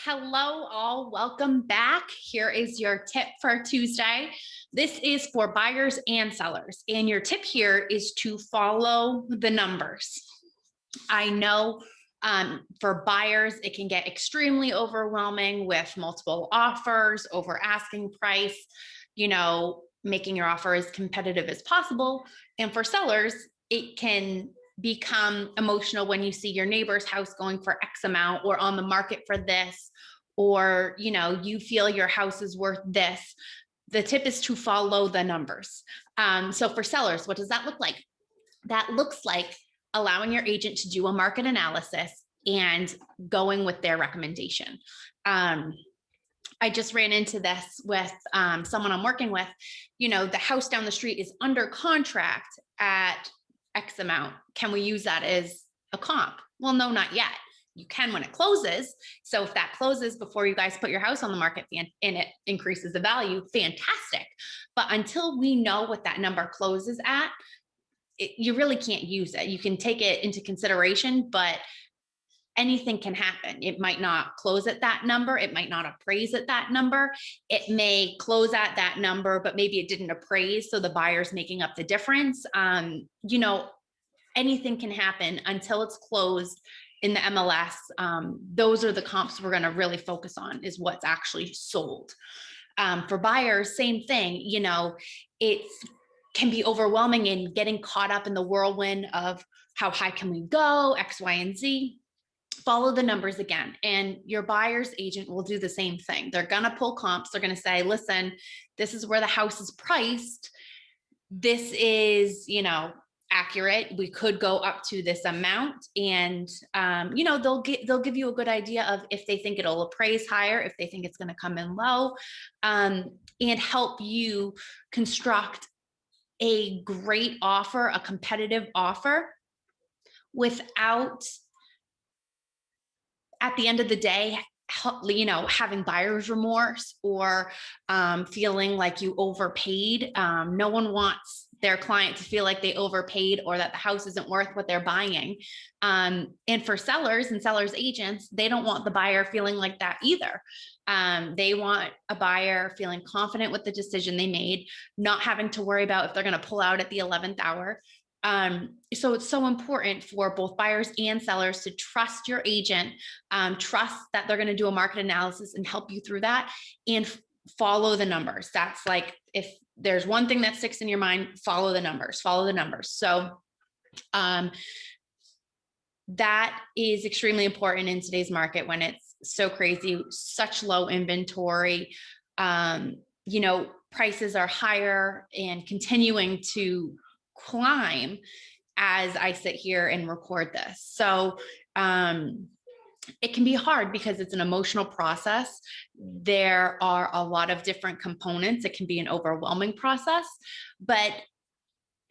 Hello, all. Welcome back. Here is your tip for Tuesday. This is for buyers and sellers. And your tip here is to follow the numbers. I know for buyers, it can get extremely overwhelming with multiple offers, over asking price, making your offer as competitive as possible. And for sellers, it can become emotional when you see your neighbor's house going for X amount or on the market for this, or you feel your house is worth this. The tip is to follow the numbers. So for sellers, what does that look like? That looks like allowing your agent to do a market analysis and going with their recommendation. I just ran into this with someone I'm working with. The house down the street is under contract at X amount. Can we use that as a comp? Well, no, not yet. You can when it closes. So if that closes before you guys put your house on the market and it increases the value, fantastic. But until we know what that number closes at, you really can't use it. You can take it into consideration, but anything can happen. It might not close at that number. It might not appraise at that number. It may close at that number, but maybe it didn't appraise. So the buyer's making up the difference. Anything can happen until it's closed in the MLS. Those are the comps we're going to really focus on, is what's actually sold. For buyers, same thing. It can be overwhelming and getting caught up in the whirlwind of how high can we go, X, Y, and Z. Follow the numbers again. And your buyer's agent will do the same thing. They're going to pull comps. They're going to say, listen, this is where the house is priced. This is, accurate. We could go up to this amount. And, they'll give you a good idea of if they think it'll appraise higher, if they think it's going to come in low, and help you construct a great offer, a competitive offer, without, at the end of the day, having buyer's remorse or feeling like you overpaid. No one wants their client to feel like they overpaid or that the house isn't worth what they're buying. And for sellers and sellers agents, they don't want the buyer feeling like that either. They want a buyer feeling confident with the decision they made, not having to worry about if they're going to pull out at the 11th hour. So it's so important for both buyers and sellers to trust your agent, trust that they're going to do a market analysis and help you through that, and follow the numbers. That's like, if there's one thing that sticks in your mind, follow the numbers. So that is extremely important in today's market when it's so crazy, such low inventory. Prices are higher and continuing to climb as I sit here and record this. So it can be hard because it's an emotional process. There are a lot of different components. It can be an overwhelming process, but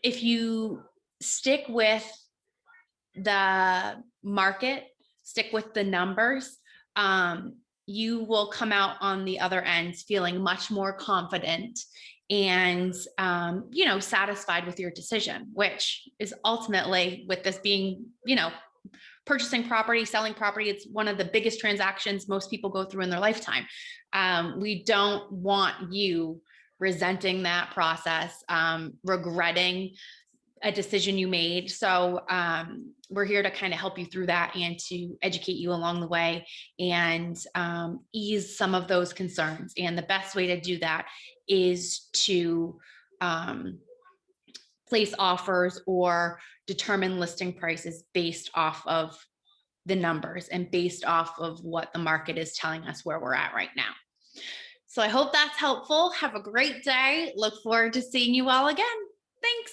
if you stick with the market, stick with the numbers, you will come out on the other end feeling much more confident and, satisfied with your decision, which is ultimately, with this being, purchasing property, selling property, it's one of the biggest transactions most people go through in their lifetime. We don't want you resenting that process, regretting a decision you made. So we're here to kind of help you through that and to educate you along the way and ease some of those concerns. And the best way to do that is to place offers or determine listing prices based off of the numbers and based off of what the market is telling us where we're at right now. So I hope that's helpful. Have a great day. Look forward to seeing you all again. Thanks.